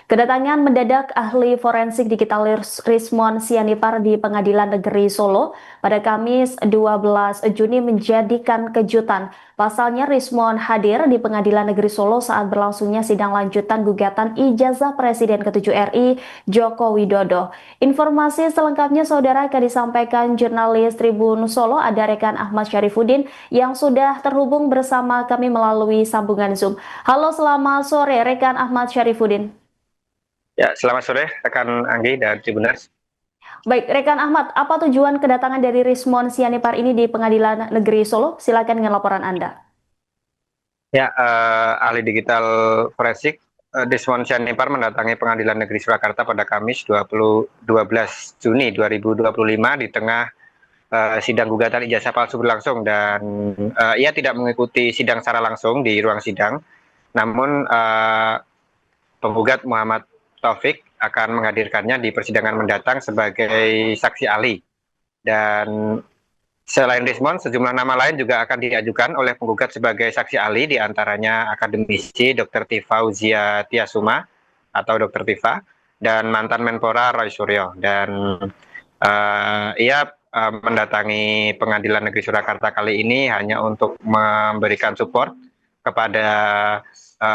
Kedatangan mendadak ahli forensik digital Rismon Sianipar di Pengadilan Negeri Solo pada Kamis 12 Juni menjadikan kejutan. Pasalnya Rismon hadir di Pengadilan Negeri Solo saat berlangsungnya sidang lanjutan gugatan ijazah Presiden ke-7 RI Joko Widodo. Informasi selengkapnya saudara akan disampaikan jurnalis Tribun Solo, ada rekan Ahmad Syarifuddin yang sudah terhubung bersama kami melalui sambungan Zoom. Halo, selamat sore rekan Ahmad Syarifuddin. Ya, selamat sore rekan Anggi dan Tribuners. Baik, rekan Ahmad, apa tujuan kedatangan dari Rismon Sianipar ini di Pengadilan Negeri Solo? Silakan dengan laporan Anda. Ya, ahli digital forensik Rismon Sianipar mendatangi Pengadilan Negeri Surakarta pada Kamis 12 Juni 2025 di tengah sidang gugatan ijazah palsu berlangsung, dan ia tidak mengikuti sidang secara langsung di ruang sidang. Namun penggugat Muhammad Taufik akan menghadirkannya di persidangan mendatang sebagai saksi ahli. Dan selain Rismon, sejumlah nama lain juga akan diajukan oleh penggugat sebagai saksi ahli, diantaranya akademisi Dr. Tifauzia Tiasuma atau Dr. Tifa, dan mantan Menpora Roy Suryo. Dan ia mendatangi Pengadilan Negeri Surakarta kali ini hanya untuk memberikan support kepada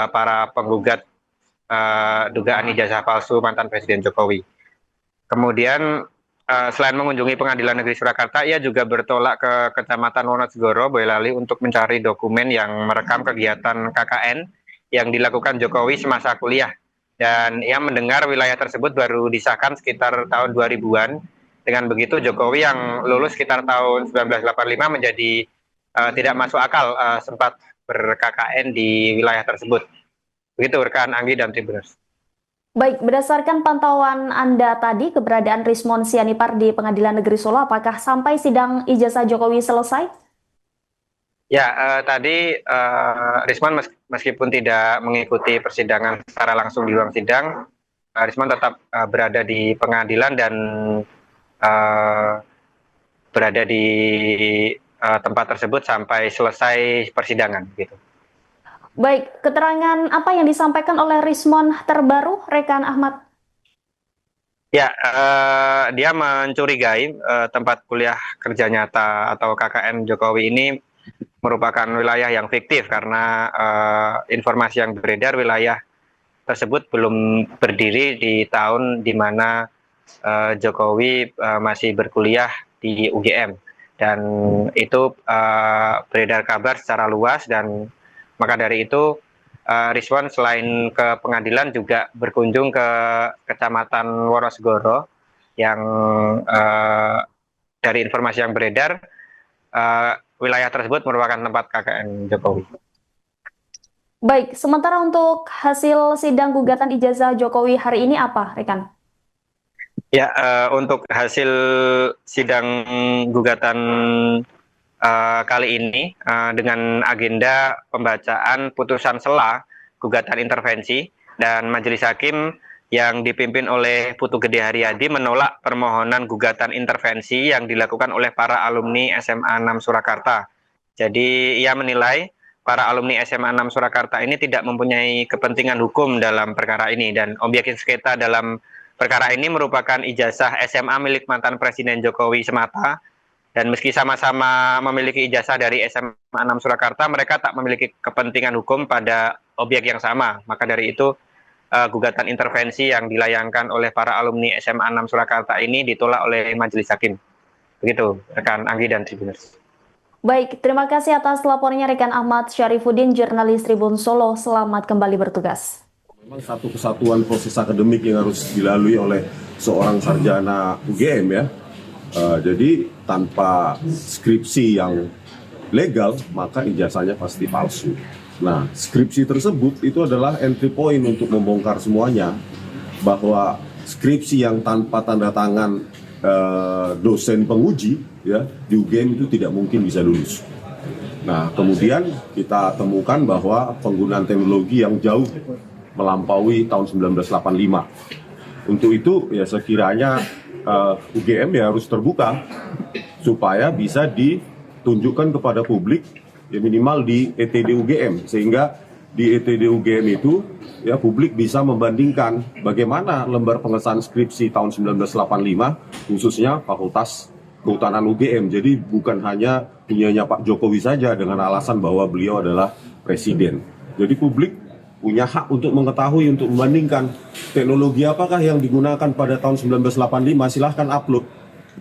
para penggugat dugaan ijazah palsu mantan Presiden Jokowi. Kemudian selain mengunjungi Pengadilan Negeri Surakarta, ia juga bertolak ke Kecamatan Wonosegoro, Boyolali untuk mencari dokumen yang merekam kegiatan KKN yang dilakukan Jokowi semasa kuliah. Dan ia mendengar wilayah tersebut baru disahkan sekitar tahun 2000-an. Dengan begitu Jokowi yang lulus sekitar tahun 1985 menjadi tidak masuk akal sempat ber-KKN di wilayah tersebut. Begitu rekan Anggi dan Tribuners. Baik, berdasarkan pantauan Anda tadi, keberadaan Rismon Sianipar di Pengadilan Negeri Solo, apakah sampai sidang ijazah Jokowi selesai? Ya, tadi Rismon meskipun tidak mengikuti persidangan secara langsung di ruang sidang, Rismon tetap berada di pengadilan dan berada di tempat tersebut sampai selesai persidangan, gitu. Baik, keterangan apa yang disampaikan oleh Rismon terbaru, rekan Ahmad? Ya, dia mencurigai tempat kuliah kerja nyata atau KKN Jokowi ini merupakan wilayah yang fiktif karena informasi yang beredar wilayah tersebut belum berdiri di tahun di mana Jokowi masih berkuliah di UGM, dan itu beredar kabar secara luas. Dan maka dari itu Rismon selain ke pengadilan juga berkunjung ke Kecamatan Wonosegoro yang dari informasi yang beredar wilayah tersebut merupakan tempat KKN Jokowi. Baik, sementara untuk hasil sidang gugatan ijazah Jokowi hari ini apa, rekan? Ya, untuk hasil sidang gugatan kali ini dengan agenda pembacaan putusan sela gugatan intervensi, dan majelis hakim yang dipimpin oleh Putu Gede Haryadi menolak permohonan gugatan intervensi yang dilakukan oleh para alumni SMA 6 Surakarta. Jadi ia menilai para alumni SMA 6 Surakarta ini tidak mempunyai kepentingan hukum dalam perkara ini, dan objek sengketa dalam perkara ini merupakan ijazah SMA milik mantan Presiden Jokowi semata. Dan meski sama-sama memiliki ijazah dari SMA 6 Surakarta, mereka tak memiliki kepentingan hukum pada objek yang sama. Maka dari itu, gugatan intervensi yang dilayangkan oleh para alumni SMA 6 Surakarta ini ditolak oleh majelis hakim. Begitu, rekan Anggi dan Tribuners. Baik, terima kasih atas laporannya rekan Ahmad Syarifuddin, jurnalis Tribun Solo. Selamat kembali bertugas. Memang satu kesatuan proses akademik yang harus dilalui oleh seorang sarjana UGM ya. Jadi tanpa skripsi yang legal, maka ijazahnya pasti palsu. Nah, skripsi tersebut itu adalah entry point untuk membongkar semuanya, bahwa skripsi yang tanpa tanda tangan dosen penguji ya di UGM itu tidak mungkin bisa lulus. Nah, kemudian kita temukan bahwa penggunaan teknologi yang jauh melampaui tahun 1985. Untuk itu ya sekiranya UGM ya harus terbuka supaya bisa ditunjukkan kepada publik ya minimal di ETD UGM, sehingga di ETD UGM itu ya publik bisa membandingkan bagaimana lembar pengesahan skripsi tahun 1985 khususnya Fakultas Kehutanan UGM. Jadi bukan hanya punyanya Pak Jokowi saja dengan alasan bahwa beliau adalah presiden. Jadi publik punya hak untuk mengetahui, untuk membandingkan teknologi apakah yang digunakan pada tahun 1985, silahkan upload.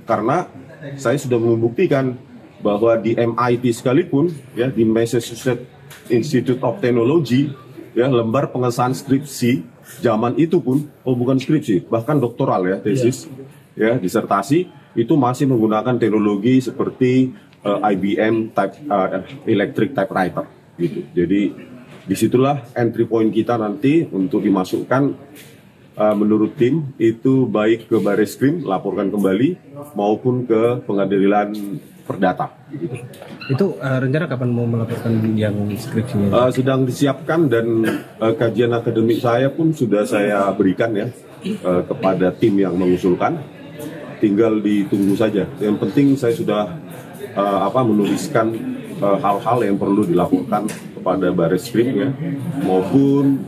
Karena saya sudah membuktikan bahwa di MIT sekalipun, ya di Massachusetts Institute of Technology, ya lembar pengesahan skripsi zaman itu pun, bukan skripsi, bahkan doktoral ya, tesis, ya disertasi, itu masih menggunakan teknologi seperti IBM electric typewriter gitu. Jadi disitulah entry point kita nanti untuk dimasukkan menurut tim itu baik ke Bareskrim laporkan kembali maupun ke Pengadilan Perdata. Gitu. Itu rencana kapan mau melaporkan yang skripsinya? Sedang disiapkan dan kajian akademik saya pun sudah saya berikan ya kepada tim yang mengusulkan. Tinggal ditunggu saja. Yang penting saya sudah menuliskan hal-hal yang perlu dilakukan kepada Bareskrim ya, maupun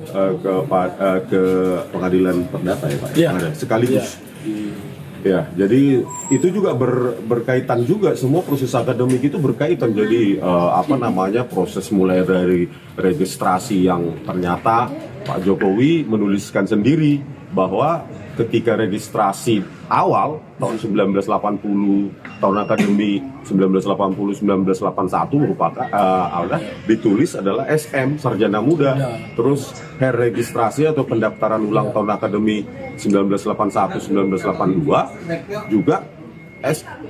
ke Pengadilan Perdata ya Pak. Ya. Sekaligus. Ya, jadi itu juga berkaitan juga, semua proses akademik itu berkaitan. Jadi proses mulai dari registrasi yang ternyata Pak Jokowi menuliskan sendiri bahwa ketika registrasi awal tahun 1980, tahun akademi 1980-1981 merupakan ditulis adalah SM, Sarjana Muda. Terus registrasi atau pendaftaran ulang tahun akademi 1981-1982 juga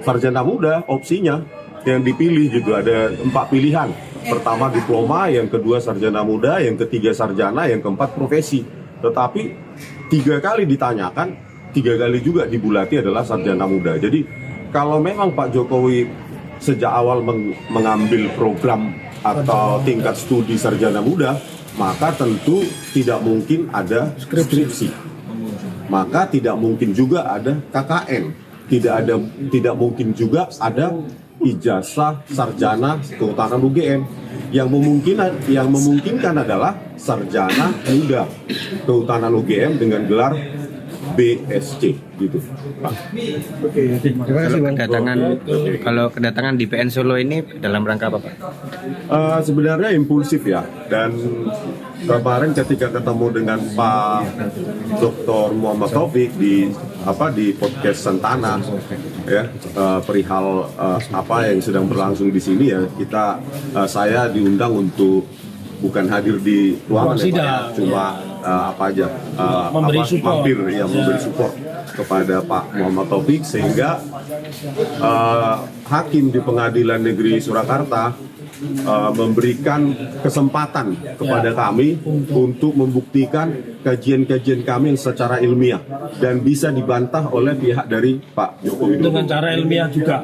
Sarjana Muda opsinya yang dipilih gitu, ada 4 pilihan. Pertama diploma, yang kedua sarjana muda, yang ketiga sarjana, yang keempat profesi. Tetapi 3 kali ditanyakan, 3 kali juga dibulati adalah sarjana muda. Jadi kalau memang Pak Jokowi sejak awal mengambil program atau tingkat studi sarjana muda, maka tentu tidak mungkin ada skripsi. Maka tidak mungkin juga ada KKN. Tidak mungkin juga ada ijazah sarjana kehutanan UGM. Yang memungkinkan adalah sarjana muda kehutanan UGM dengan gelar BSc gitu, Pak. Oke, terima kasih Bang. Kalau kedatangan di PN Solo ini dalam rangka apa Pak? Sebenarnya impulsif ya, dan kemarin ketika ketemu dengan Pak Dr. Muhammad Taufik di podcast Santana ya, perihal apa yang sedang berlangsung di sini ya, saya diundang untuk bukan hadir di ruangan ya, cuma memberi support kepada Pak Muhammad Taufik, sehingga hakim di Pengadilan Negeri Surakarta memberikan kesempatan kepada kami untuk membuktikan kajian-kajian kami secara ilmiah dan bisa dibantah oleh pihak dari Pak Jokowi dengan cara ilmiah juga.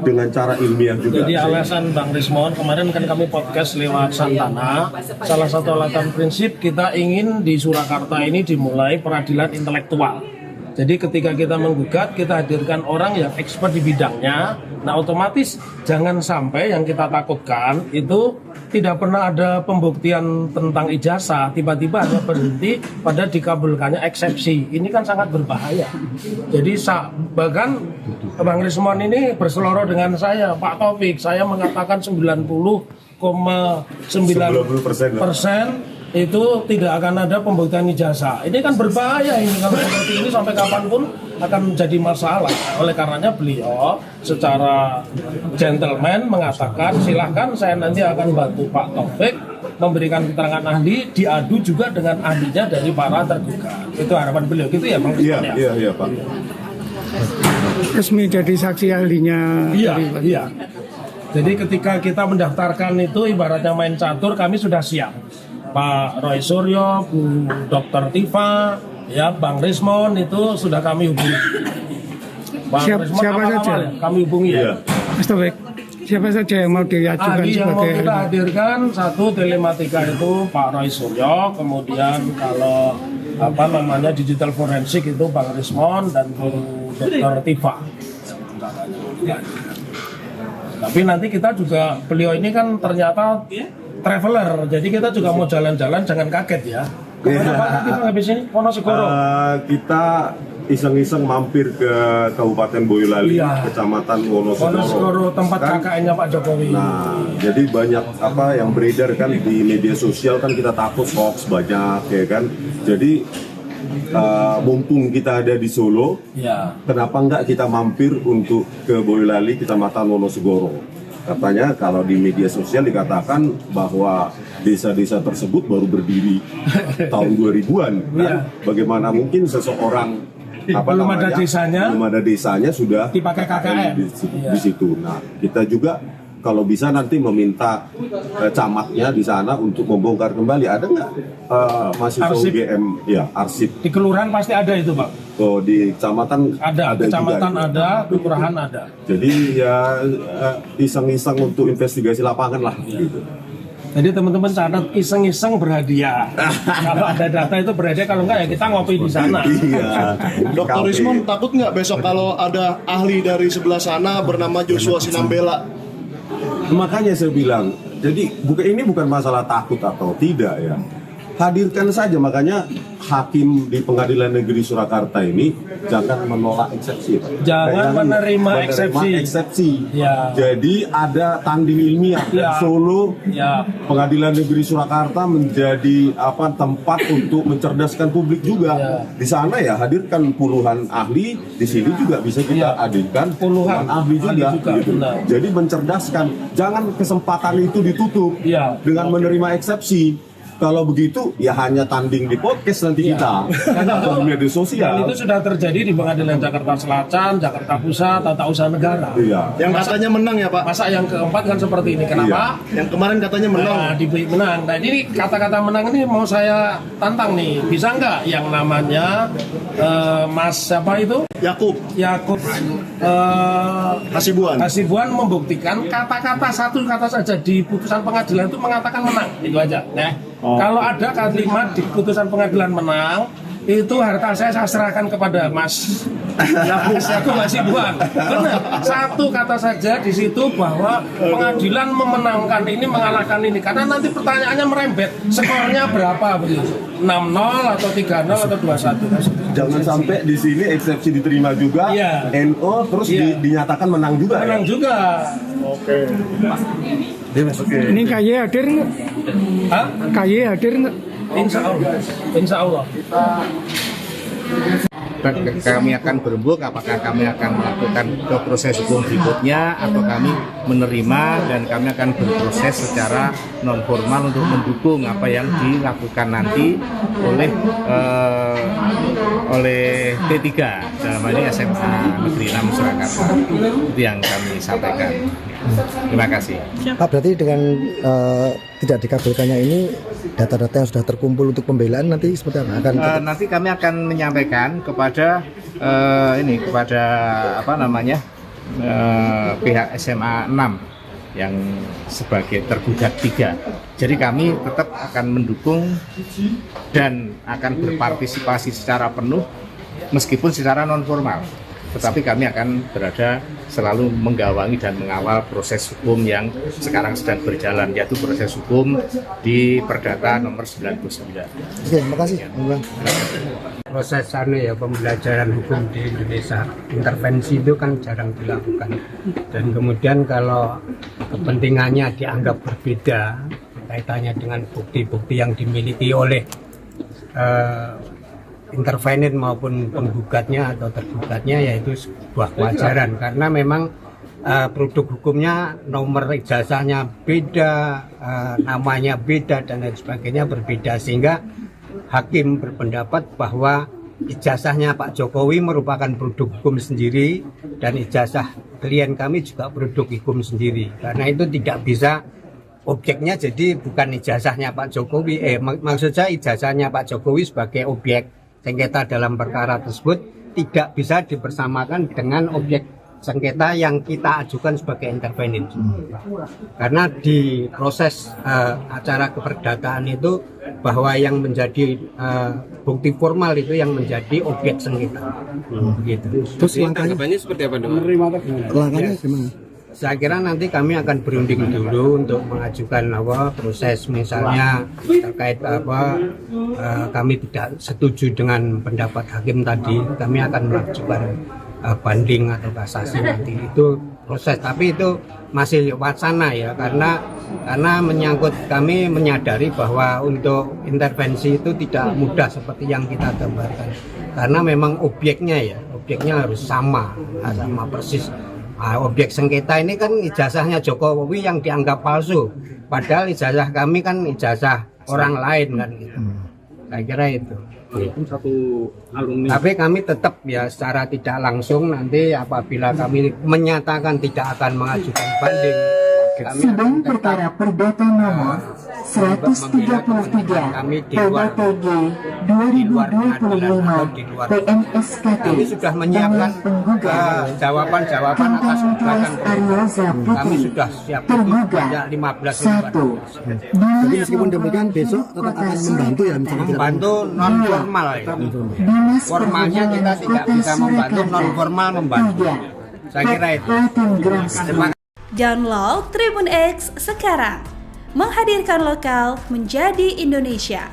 Jadi alasan Bang Rismon kemarin kan kami podcast lewat Santana, salah satu alasan prinsip kita ingin di Surakarta ini dimulai peradilan intelektual. Jadi ketika kita menggugat, kita hadirkan orang yang expert di bidangnya. Nah otomatis jangan sampai yang kita takutkan itu tidak pernah ada pembuktian tentang ijazah, tiba-tiba hanya berhenti pada dikabulkannya eksepsi. Ini kan sangat berbahaya. Jadi bahkan Bang Rismon ini berseloroh dengan saya, Pak Taufik, saya mengatakan 90,9% itu tidak akan ada pembuktian ijazah. Ini kan berbahaya ini, kalau seperti ini sampai kapanpun akan menjadi masalah. Oleh karenanya beliau secara gentleman mengatakan silahkan, saya nanti akan bantu Pak Taufik memberikan keterangan ahli, diadu juga dengan ahlinya dari para tergugat. Itu harapan beliau, gitu ya Bang? Iya Pak. Resmi jadi saksi ahlinya. Iya. Jadi ketika kita mendaftarkan itu ibaratnya main catur, kami sudah siap. Pak Roy Suryo, Bu Dr. Tifa, ya Bang Rismon itu sudah kami hubungi. Siapa saja? Ya? Kami hubungi ya. Mas Taufik, siapa saja yang mau diajukan ahli yang mau sebagai kita hadirkan, satu telematika itu Pak Roy Suryo, kemudian kalau digital forensik itu Bang Rismon dan Bu Dr. Tifa. Tapi nanti kita juga, beliau ini kan ternyata traveler, jadi kita juga mau jalan-jalan jangan kaget ya. Kemana Pak kita habis ini? Wonosegoro. Kita iseng-iseng mampir ke Kabupaten Boyolali, Iya. Kecamatan Wonosegoro. Wonosegoro tempat Kan, KKN-nya Pak Jokowi. Nah, jadi banyak apa yang beredar kan di media sosial, kan kita takut hoax banyak ya kan. Jadi mumpung kita ada di Solo, Ya. kenapa enggak kita mampir untuk ke Boyolali, Kecamatan Wonosegoro. Katanya kalau di media sosial dikatakan bahwa desa-desa tersebut baru berdiri tahun 2000-an. Kan? Bagaimana mungkin seseorang Belum ada desanya sudah dipakai KKN di situ. Nah, kita juga kalau bisa nanti meminta camatnya di sana untuk membongkar kembali. Ada nggak mahasiswa Arsip. UGM ya arsip? Di kelurahan pasti ada itu Pak. Oh, di kecamatan Ada, kecamatan juga. ada, kelurahan ada. Jadi ya iseng-iseng untuk investigasi lapangan lah gitu. Jadi teman-teman catat iseng-iseng berhadiah. Kalau ada data itu berhadiah, kalau enggak ya kita ngopi di sana. Iya. Dr. Kafe. Rismon takut nggak besok kalau ada ahli dari sebelah sana bernama Joshua Sinambela? Makanya saya bilang, jadi ini bukan masalah takut atau tidak ya. Hadirkan saja, makanya hakim di Pengadilan Negeri Surakarta ini jangan menolak eksepsi. Jangan menerima eksepsi. Ya. Jadi ada tanding ilmiah. Ya. Solo, Ya. Pengadilan Negeri Surakarta menjadi tempat untuk mencerdaskan publik juga. Ya. Di sana ya hadirkan puluhan ahli, di sini juga bisa kita hadirkan Puluhan ahli juga. Gitu. benar. Jadi mencerdaskan, jangan kesempatan itu ditutup Ya. dengan menerima eksepsi. Kalau begitu ya hanya tanding di podcast nanti kita atau di media Dan sosial. itu sudah terjadi di Pengadilan Jakarta Selatan, Jakarta Pusat, Tata Usaha Negara. Iya. Yang katanya menang ya Pak? Masa yang keempat kan seperti ini. Kenapa? Yang kemarin katanya menang. Nah, menang. Nah, ini kata-kata menang ini mau saya tantang nih. Bisa nggak yang namanya Mas siapa itu? Yakub Yakub Hasibuan membuktikan satu kata saja di putusan pengadilan itu mengatakan menang. Itu aja. Ya. Kalau ada kalimat di putusan pengadilan menang, itu harta saya serahkan kepada Mas Yakub Hasibuan. Benar, satu kata saja di situ bahwa pengadilan memenangkan ini, mengalahkan ini. Karena nanti pertanyaannya merembet, skornya berapa begitu? 6-0 atau 3-0 atau 2-1. Jangan sampai di sini eksepsi diterima juga, Iya. NO terus Iya. dinyatakan menang juga. Menang juga. Ini KY hadir nggak? Hah? KY hadir nggak? Insya Allah. Insya Allah. Kami akan berembuk apakah kami akan melakukan ke proses hukum berikutnya atau kami menerima dan kami akan berproses secara non formal untuk mendukung apa yang dilakukan nanti oleh P3 dalam hal ini SMA Negeri 6 Surakarta. Itu yang kami sampaikan. Terima kasih. Pak, berarti dengan tidak dikabulkannya ini data-data yang sudah terkumpul untuk pembelaan nanti seperti apa? Nanti kami akan menyampaikan kepada pihak SMA 6 yang sebagai tergugat 3. Jadi kami tetap akan mendukung dan akan berpartisipasi secara penuh meskipun secara non formal. Tetapi kami akan berada selalu menggawangi dan mengawal proses hukum yang sekarang sedang berjalan, yaitu proses hukum di Perdata nomor 99. Oke, terima kasih. Proses pembelajaran hukum di Indonesia, intervensi itu kan jarang dilakukan, dan kemudian kalau kepentingannya dianggap berbeda kaitannya dengan bukti-bukti yang dimiliki oleh intervenin maupun penggugatnya atau tergugatnya, yaitu sebuah kewajaran karena memang produk hukumnya, nomor ijazahnya beda, namanya beda dan lain sebagainya berbeda, sehingga hakim berpendapat bahwa ijazahnya Pak Jokowi merupakan produk hukum sendiri dan ijazah klien kami juga produk hukum sendiri. Karena itu tidak bisa objeknya jadi bukan ijazahnya Pak Jokowi, maksud saya ijazahnya Pak Jokowi sebagai objek sengketa dalam perkara tersebut tidak bisa dipersamakan dengan objek sengketa yang kita ajukan sebagai intervenin. Karena di proses acara keperdataan itu bahwa yang menjadi bukti formal itu yang menjadi objek sengketa. Begitu. Terus langkahnya seperti apa, Dok? Langkahnya gimana? saya kira nanti kami akan berunding dulu untuk mengajukan proses, misalnya terkait kami tidak setuju dengan pendapat hakim tadi, kami akan mengajukan banding atau kasasi nanti, itu proses. Tapi itu masih wacana ya, karena menyangkut, kami menyadari bahwa untuk intervensi itu tidak mudah seperti yang kita gambarkan, karena memang objeknya harus sama persis. Objek sengketa ini kan ijazahnya Jokowi yang dianggap palsu, padahal ijazah kami kan ijazah orang lain kan gitu. Saya kira itu. Tapi kami tetap ya secara tidak langsung nanti apabila kami menyatakan tidak akan mengajukan banding, sidang perkara perdata nomor 133 PDTG 2025 PMSKT kami sudah menyiapkan jawaban-jawaban atas gugatan. Kami sudah siap tergugat 15. Jadi meskipun demikian besok tetap akan membantu ya, misalnya membantu non formal ya. Formalnya kita tidak bisa membantu, non formal membantu. Saya kira itu. Download Tribun X sekarang, menghadirkan lokal menjadi Indonesia.